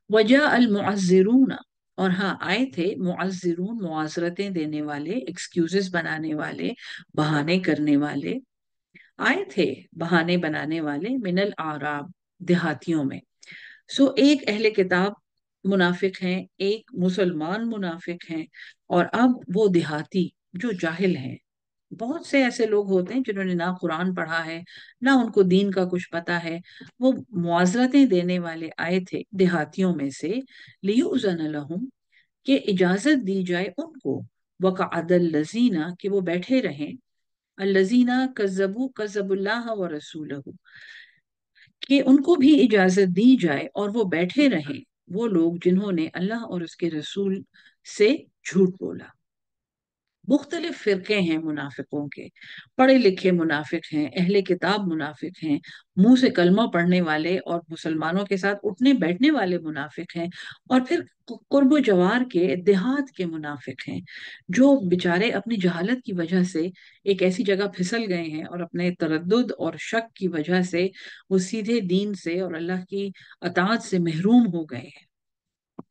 [SPEAKER 1] وجاء المعذرون، اور ہاں آئے تھے معذرون، معذرتیں دینے والے، ایکسکیوزز بنانے والے، بہانے کرنے والے، آئے تھے بہانے بنانے والے، من الاعراب، دیہاتیوں میں۔ سو ایک اہل کتاب منافق ہیں، ایک مسلمان منافق ہیں، اور اب وہ دیہاتی جو جاہل ہیں۔ بہت سے ایسے لوگ ہوتے ہیں جنہوں نے نہ قرآن پڑھا ہے، نہ ان کو دین کا کچھ پتا ہے، وہ معذرتیں دینے والے آئے تھے دیہاتیوں میں سے، لیؤذن لہم، کہ اجازت دی جائے ان کو، وقعد الذین، کہ وہ بیٹھے رہیں، الذین کذبوا اللہ ورسولہ، کہ ان کو بھی اجازت دی جائے اور وہ بیٹھے رہیں، وہ لوگ جنہوں نے اللہ اور اس کے رسول سے جھوٹ بولا۔ مختلف فرقے ہیں منافقوں کے، پڑھے لکھے منافق ہیں، اہل کتاب منافق ہیں، منہ سے کلمہ پڑھنے والے اور مسلمانوں کے ساتھ اٹھنے بیٹھنے والے منافق ہیں، اور پھر قرب و جوار کے دیہات کے منافق ہیں، جو بیچارے اپنی جہالت کی وجہ سے ایک ایسی جگہ پھسل گئے ہیں، اور اپنے تردد اور شک کی وجہ سے وہ سیدھے دین سے اور اللہ کی اطاعت سے محروم ہو گئے ہیں،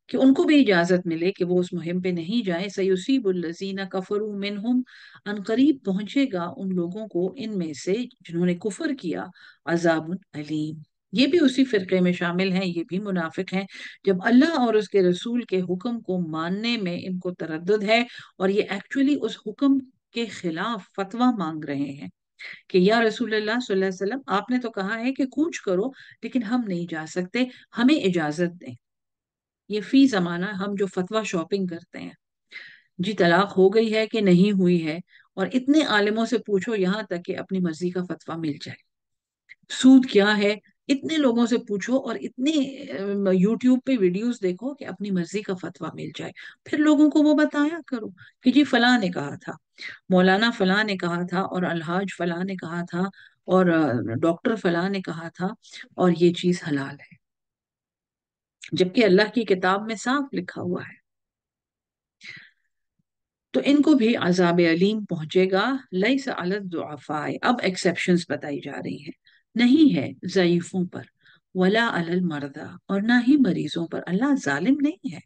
[SPEAKER 1] کہ ان کو بھی اجازت ملے کہ وہ اس مہم پہ نہیں جائیں۔ سیصیب الذین کفروا منہم، ان قریب پہنچے گا ان لوگوں کو ان میں سے جنہوں نے کفر کیا، عذاب علیم، یہ بھی اسی فرقے میں شامل ہیں، یہ بھی منافق ہیں۔ جب اللہ اور اس کے رسول کے حکم کو ماننے میں ان کو تردد ہے، اور یہ ایکچولی اس حکم کے خلاف فتویٰ مانگ رہے ہیں کہ یا رسول اللہ صلی اللہ علیہ وسلم، آپ نے تو کہا ہے کہ کوچ کرو، لیکن ہم نہیں جا سکتے، ہمیں اجازت دیں۔ یہ فی زمانہ ہم جو فتویٰ شاپنگ کرتے ہیں، جی طلاق ہو گئی ہے کہ نہیں ہوئی ہے، اور اتنے عالموں سے پوچھو یہاں تک کہ اپنی مرضی کا فتویٰ مل جائے، سود کیا ہے اتنے لوگوں سے پوچھو، اور اتنے یوٹیوب پہ ویڈیوز دیکھو کہ اپنی مرضی کا فتویٰ مل جائے، پھر لوگوں کو وہ بتایا کرو کہ جی فلاں نے کہا تھا، مولانا فلاں نے کہا تھا، اور الحاج فلاں نے کہا تھا، اور ڈاکٹر فلاں نے کہا تھا، اور یہ چیز حلال ہے، جبکہ اللہ کی کتاب میں صاف لکھا ہوا ہے۔ تو ان کو بھی عذاب علیم پہنچے گا۔ لیس علی الضعفاء، اب ایکسیپشنز بتائی جا رہی ہیں، نہیں ہے ضعیفوں پر، ولا علی المرضى، اور نہ ہی مریضوں پر، اللہ ظالم نہیں ہے،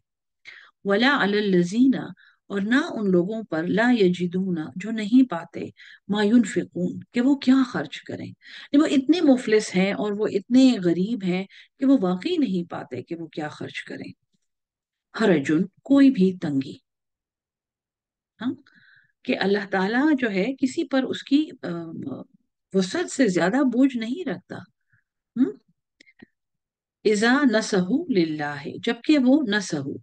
[SPEAKER 1] ولا علی الذین، اور نہ ان لوگوں پر، لا یجدون، جو نہیں پاتے، ما ينفقون، کہ وہ کیا خرچ کریں، وہ اتنے مفلس ہیں اور وہ اتنے غریب ہیں کہ وہ واقعی نہیں پاتے کہ وہ کیا خرچ کریں۔ حرجن، کوئی بھی تنگی، ہاں، کہ اللہ تعالیٰ جو ہے کسی پر اس کی وسعت سے زیادہ بوجھ نہیں رکھتا۔ ہم؟ اذا نصحوا للہ، جبکہ وہ نصحوا،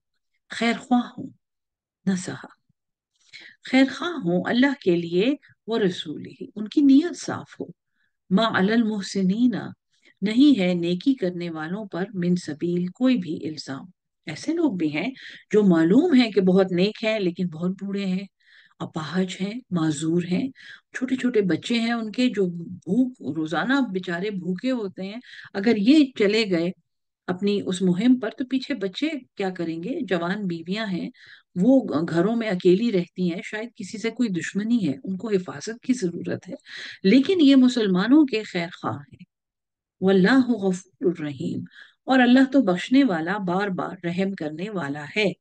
[SPEAKER 1] خیر خواہ ہوں، نصحا، خیر خواہ ہوں اللہ کے لیے، وہ رسول ہی، ان کی نیت صاف ہو، ما علی المحسنین، نہیں ہے نیکی کرنے والوں پر، من سبیل، کوئی بھی الزام۔ ایسے لوگ بھی ہیں جو معلوم ہیں کہ بہت نیک ہیں لیکن بہت بوڑھے ہیں، اپاہج ہیں، معذور ہیں، چھوٹے چھوٹے بچے ہیں ان کے جو بھوک روزانہ بیچارے بھوکے ہوتے ہیں، اگر یہ چلے گئے اپنی اس مہم پر تو پیچھے بچے کیا کریں گے، جوان بیویاں ہیں، وہ گھروں میں اکیلی رہتی ہیں، شاید کسی سے کوئی دشمنی ہے، ان کو حفاظت کی ضرورت ہے، لیکن یہ مسلمانوں کے خیر خواہ ہیں۔ واللہ غفور الرحیم، اور اللہ تو بخشنے والا، بار بار رحم کرنے والا ہے۔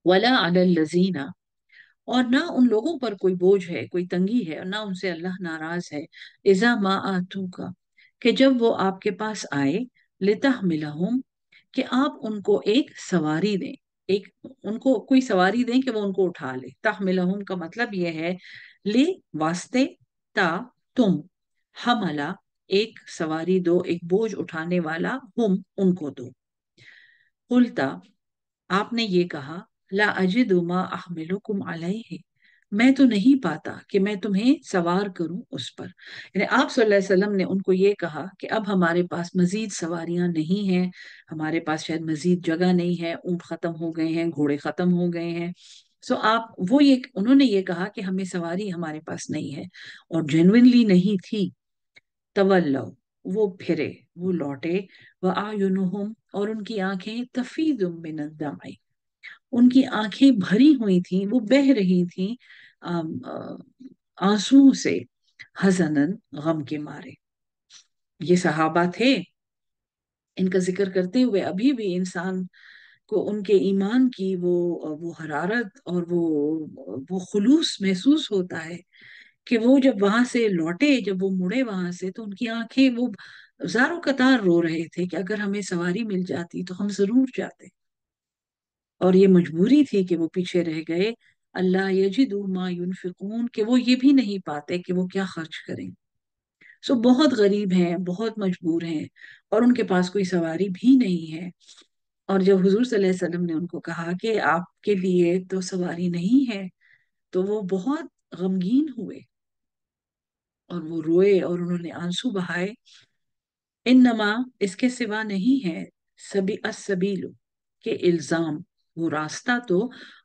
[SPEAKER 1] ولا علی الذین، اور نہ ان لوگوں پر کوئی بوجھ ہے، کوئی تنگی ہے، اور نہ ان سے اللہ ناراض ہے، اذا ما آتوکا، کہ جب وہ آپ کے پاس آئے، لتحملہم، کہ آپ ان کو ایک سواری دیں، ایک ان کو کوئی سواری دیں کہ وہ ان کو اٹھا لے. تحملہم کا مطلب یہ ہے لے واسطے، تا تم، حملہ ایک سواری دو، ایک بوجھ اٹھانے والا، ہم ان کو دو. قلتا آپ نے یہ کہا لا اجد ما احملکم علیہ، میں تو نہیں پاتا کہ میں تمہیں سوار کروں اس پر. یعنی آپ صلی اللہ علیہ وسلم نے ان کو یہ کہا کہ اب ہمارے پاس مزید سواریاں نہیں ہیں، ہمارے پاس شاید مزید جگہ نہیں ہے، اونٹ ختم ہو گئے ہیں، گھوڑے ختم ہو گئے ہیں. سو آپ وہ یہ انہوں نے یہ کہا کہ ہمیں سواری ہمارے پاس نہیں ہے، اور جینوینلی نہیں تھی. تولو وہ پھرے، وہ لوٹے، وَأَعْيُنُهُمْ اور ان کی آنکھیں تفیض من الدمع، ان کی آنکھیں بھری ہوئی تھیں، وہ بہہ رہی تھیں آنسو سے، حزنن غم کے مارے. یہ صحابہ تھے، ان کا ذکر کرتے ہوئے ابھی بھی انسان کو ان کے ایمان کی وہ حرارت اور وہ خلوص محسوس ہوتا ہے کہ وہ جب وہاں سے لوٹے، جب وہ مڑے وہاں سے، تو ان کی آنکھیں وہ زاروں قطار رو رہے تھے کہ اگر ہمیں سواری مل جاتی تو ہم ضرور جاتے. اور یہ مجبوری تھی کہ وہ پیچھے رہ گئے. اللہ یجدوا ما ينفقون کہ وہ یہ بھی نہیں پاتے کہ وہ کیا خرچ کریں. سو بہت غریب ہیں، بہت مجبور ہیں، اور ان کے پاس کوئی سواری بھی نہیں ہے. اور جب حضور صلی اللہ علیہ وسلم نے ان کو کہا کہ آپ کے لیے تو سواری نہیں ہے، تو وہ بہت غمگین ہوئے اور وہ روئے اور انہوں نے آنسو بہائے. انما اس کے سوا نہیں ہے السبیل کہ الزام، وہ راستہ تو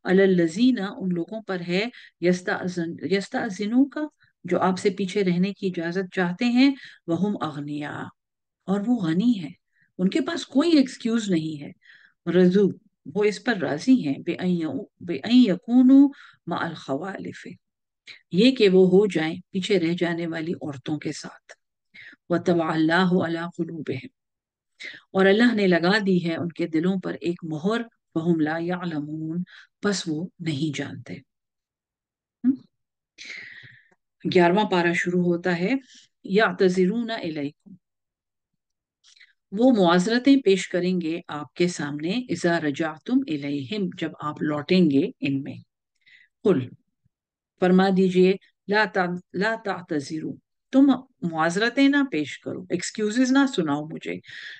[SPEAKER 1] علی الذین ان لوگوں پر ہے، یستأذنون کا جو آپ سے پیچھے رہنے کی اجازت چاہتے ہیں، وہم اغنیاء اور وہ غنی ہیں، ان کے پاس کوئی ایکسکیوز نہیں ہے. رضو وہ اس پر راضی ہیں، بِأَن یکونوا مع الخوالف یہ کہ وہ ہو جائیں پیچھے رہ جانے والی عورتوں کے ساتھ. وَطَبَعَ اللَّهُ عَلَىٰ قُلُوبِهِمْ اور اللہ نے لگا دی ہے ان کے دلوں پر ایک مہر، فَهُمْ لَا يَعْلَمُونَ پس وہ نہیں جانتے. 11واں پارہ شروع ہوتا ہے یعتذرون الیکم، وہ معذرتیں پیش کریں گے آپ کے سامنے، اذا رجعتم الیہم جب آپ لوٹیں گے ان میں. قل فرما دیجئے لا تعتذروا تم معذرتیں نہ پیش کرو، ایکسکیوزز نہ سناؤ مجھے.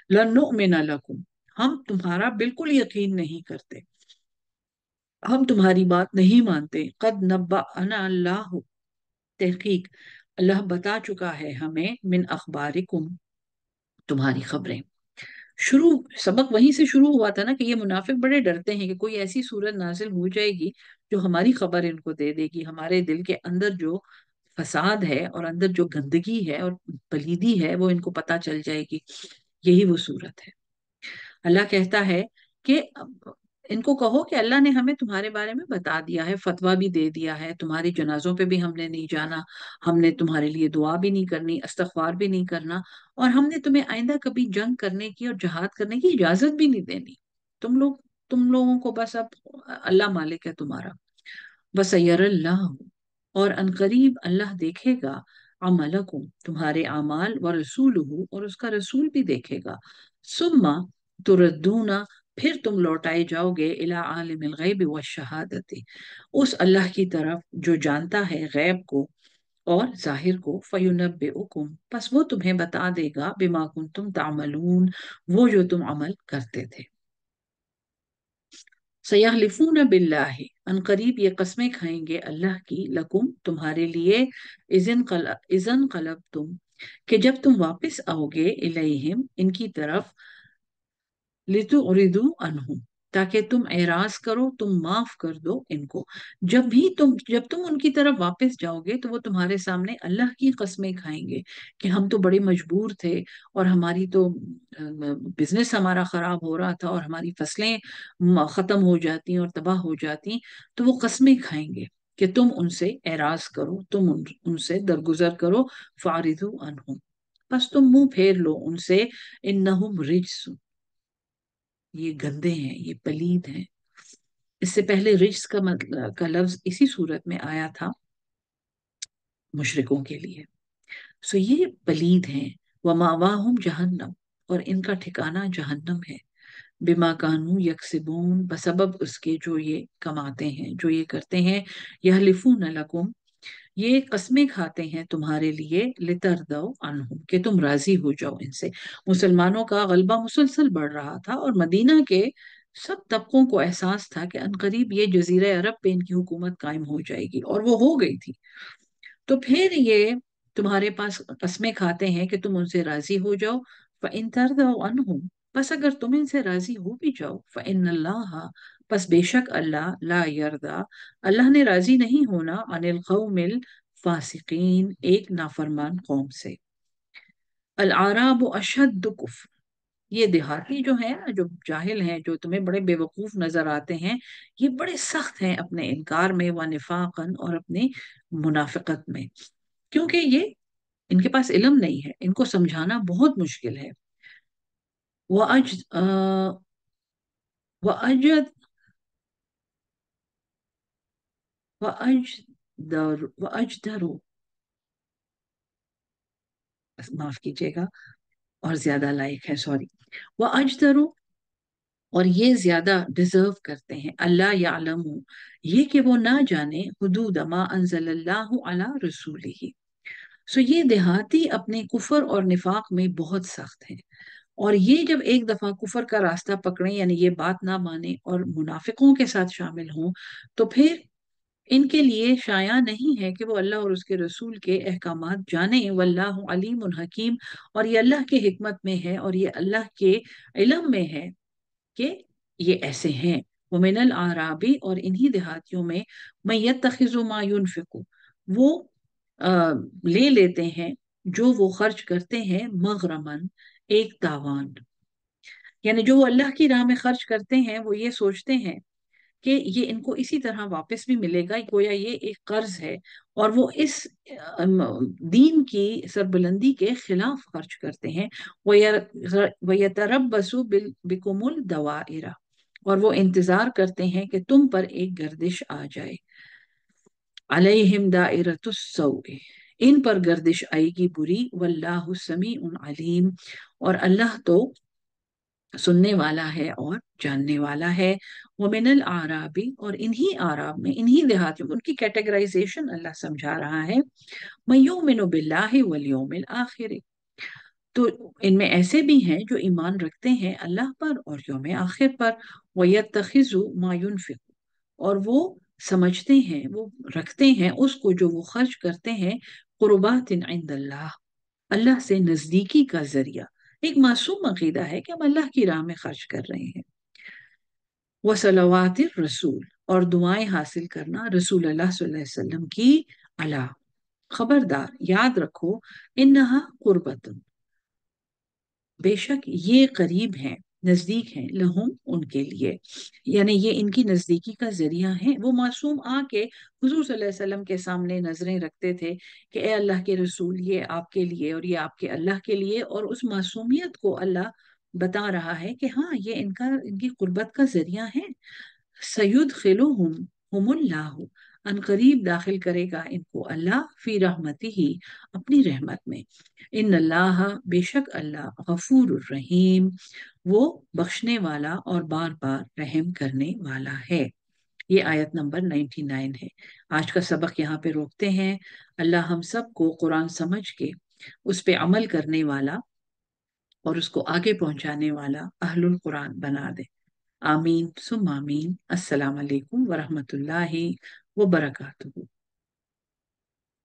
[SPEAKER 1] لن نؤمن لکم ہم تمہارا بالکل یقین نہیں کرتے، ہم تمہاری بات نہیں مانتے. قد نبأنا اللہ تحقیق اللہ بتا چکا ہے ہمیں، من اخبارکم تمہاری خبریں. سبق وہیں سے شروع ہوا تھا نا کہ یہ منافق بڑے ڈرتے ہیں کہ کوئی ایسی صورت نازل ہو جائے گی جو ہماری خبر ان کو دے دے گی، ہمارے دل کے اندر جو فساد ہے اور اندر جو گندگی ہے اور پلیدی ہے وہ ان کو پتا چل جائے گی. یہی وہ صورت ہے. اللہ کہتا ہے کہ ان کو کہو کہ اللہ نے ہمیں تمہارے بارے میں بتا دیا ہے، فتویٰ بھی دے دیا ہے، تمہاری جنازوں پہ بھی ہم نے نہیں جانا، ہم نے تمہارے لیے دعا بھی نہیں کرنی، استغفار بھی نہیں کرنا، اور ہم نے تمہیں آئندہ کبھی جنگ کرنے کی اور جہاد کرنے کی اجازت بھی نہیں دینی. تم لوگوں کو بس اب اللہ مالک ہے تمہارا. وَسَيَرَ اللَّهُ اور عنقریب اللہ دیکھے گا، عملکم تمہارے اعمال، ورسولہ اور اس کا رسول بھی دیکھے گا. ثم تردون پھر تم لوٹائے جاؤ گے، الی عالم الغیب والشہادت اس اللہ کی طرف جو جانتا ہے غیب کو اور ظاہر کو. فَيُنَبِّئُكُم پس وہ تمہیں بتا دے گا، بما کنتم تعملون وہ جو تم عمل کرتے تھے. سیحلفون باللہ ان قریب یہ قسمیں کھائیں گے اللہ کی، لکم تمہارے لیے، اذن قلبتم کہ جب تم واپس آؤ گے، الیہم ان کی طرف، لِتُعْرِضُوا عَنْهُمْ تاکہ تم اعراض کرو، تم معاف کر دو ان کو. جب تم ان کی طرف واپس جاؤ گے تو وہ تمہارے سامنے اللہ کی قسمیں کھائیں گے کہ ہم تو بڑے مجبور تھے، اور ہماری تو بزنس ہمارا خراب ہو رہا تھا، اور ہماری فصلیں ختم ہو جاتی اور تباہ ہو جاتی. تو وہ قسمیں کھائیں گے کہ تم ان سے اعراض کرو، تم ان سے درگزر کرو. فَأَعْرِضُوا عَنْهُمْ بس تم منہ پھیر لو ان سے. إِنَّهُمْ رِجْسٌ یہ گندے ہیں، یہ پلید ہیں. اس سے پہلے رجس کا لفظ اسی صورت میں آیا تھا مشرکوں کے لیے. سو یہ پلید ہیں. وَمَأْوَاهُمْ جَهَنَّمْ اور ان کا ٹھکانہ جہنم ہے. बिमा कानू यकसिबून, बसबब उसके जो ये कमाते हैं, जो ये करते हैं। यहलिफून लकुम, ये कस्में खाते हैं तुम्हारे लिए, लितरदौ अनहुम, कि तुम राजी हो जाओ इनसे। मुसलमानों का गलबा मुसलसल बढ़ रहा था और मदीना के सब तबकों को एहसास था कि अनकरीब ये जजीरा अरब पे इनकी हुकूमत कायम हो जाएगी, और वो हो गई थी। तो फिर ये तुम्हारे पास कस्में खाते हैं कि तुम उनसे राजी हो जाओ। फ़इन तरदौ अनहुम, बस अगर तुम इनसे राजी हो भी जाओ, फ़इन्नल्लाह, बस बेशक अल्लाह, ला यरदा, अल्लाह ने राजी नहीं होना, अनिल कौमिल फासिकीन, एक नाफरमान कौम से। अल आराब अशद्दु कुफ्र, ये देहाती जो है ना, जो जाहिल हैं, जो तुम्हें बड़े बेवकूफ नजर आते हैं, ये बड़े सख्त हैं अपने इनकार में, व निफाकन, और अपने मुनाफिकत में। क्योंकि ये, इनके पास इल्म नहीं है, इनको समझाना बहुत मुश्किल है। वअज वअजद वअजदरू, माफ कीजिएगा, और ज्यादा लायक है, सॉरी। वअजदरू, और ये ज्यादा डिजर्व करते हैं, अल्लाह यालमू, ये कि वो ना जाने, हुदूद मा अंज़लल्लाहु अला रसूलिही। सो ये देहाती अपने कुफर और निफाक में बहुत सख्त हैं। और ये जब एक दफा कुफर का रास्ता पकड़े, यानी ये बात ना माने और मुनाफिकों के साथ शामिल हों, तो फिर इनके लिए शाया नहीं है कि वो अल्लाह और उसके रसूल के अहकामात जाने। वल्लाहु अलीमुन हकीम, और ये अल्लाह के हिकमत में है, और ये अल्लाह के इल्म में है कि ये ऐसे हैं। वो मिनल आराबी, और इन्हीं देहातियों में, मैं यत्तखिज़ु मा युनफिकु, वो ले लेते हैं जो वो खर्च करते हैं, मगरमन, एक तावान, यानी जो वो अल्लाह की राह में खर्च करते हैं, वो ये सोचते हैं कि ये इनको इसी तरह वापस भी मिलेगा, गोया ये एक कर्ज है। और वो इस दीन की सरबुलंदी के खिलाफ खर्च करते हैं। वयतरब्बसु बिकुमुल दवाइरा, और वो इंतजार करते हैं कि तुम पर एक गर्दिश आ जाए। अलैहिम दाइरतुस सौए, इन पर गर्दिश आएगी बुरी। वल्लाहु समीउन अलीम, और अल्लाह तो सुनने वाला है और जानने वाला है। वो मिनल आराबी, और इन्हीं आराब में, इन्हीं देहातियों में, उनकी कैटेगराइजेशन अल्लाह समझा रहा है। मयूमिनु बिल्लाहि वल यौमिल आखिर, तो इनमें ऐसे भी हैं जो ईमान रखते हैं अल्लाह पर और यौम आखिर पर। वयत्तखिजु मा युनफिक, और वो समझते हैं, वो रखते हैं उसको जो वो खर्च करते हैं, कुर्बातिन इंदल्लाह, अल्लाह से नजदीकी का जरिया। एक मासूम अकीदा है कि हम अल्लाह की राह में खर्च कर रहे हैं। वह सलवात रसूल, और दुआएं हासिल करना रसूल अल्लाह सल्लल्लाहु अलैहि वसल्लम की। अला, खबरदार, याद रखो, इन्नहा कुर्बतुन, बेशक ये करीब हैं, नजदीक हैं, लहुम, उनके लिए, यानी ये इनकी नजदीकी का जरिया है। वो मासूम आके हुजूर सल्लल्लाहु अलैहि वसल्लम के सामने नजरें रखते थे कि ए अल्लाह के रसूल, ये आपके लिए और ये आपके अल्लाह के लिए, और उस मासूमियत को अल्लाह बता रहा है कि हाँ, ये इनका, इनकी कुर्बत का जरिया है। सयुद खिलो हुमुल्लाहु, अन करीब दाखिल करेगा इनको अल्लाह, फी रहमती ही, अपनी रहमत में। इन अल्लाह, बेशक अल्लाह, गफूर रहीम, वो बख्शने वाला और बार बार रहम करने वाला है। ये आयत नंबर 99 है। आज का सबक यहाँ पे रोकते हैं। अल्लाह हम सबको कुरान समझ के उस पे अमल करने वाला और उसको आगे पहुंचाने वाला अहलुल कुरान बना दे। आमीन सुम आमीन। अस्सलाम वालेकुम वरहमतुल्लाहि वबरकातुहू।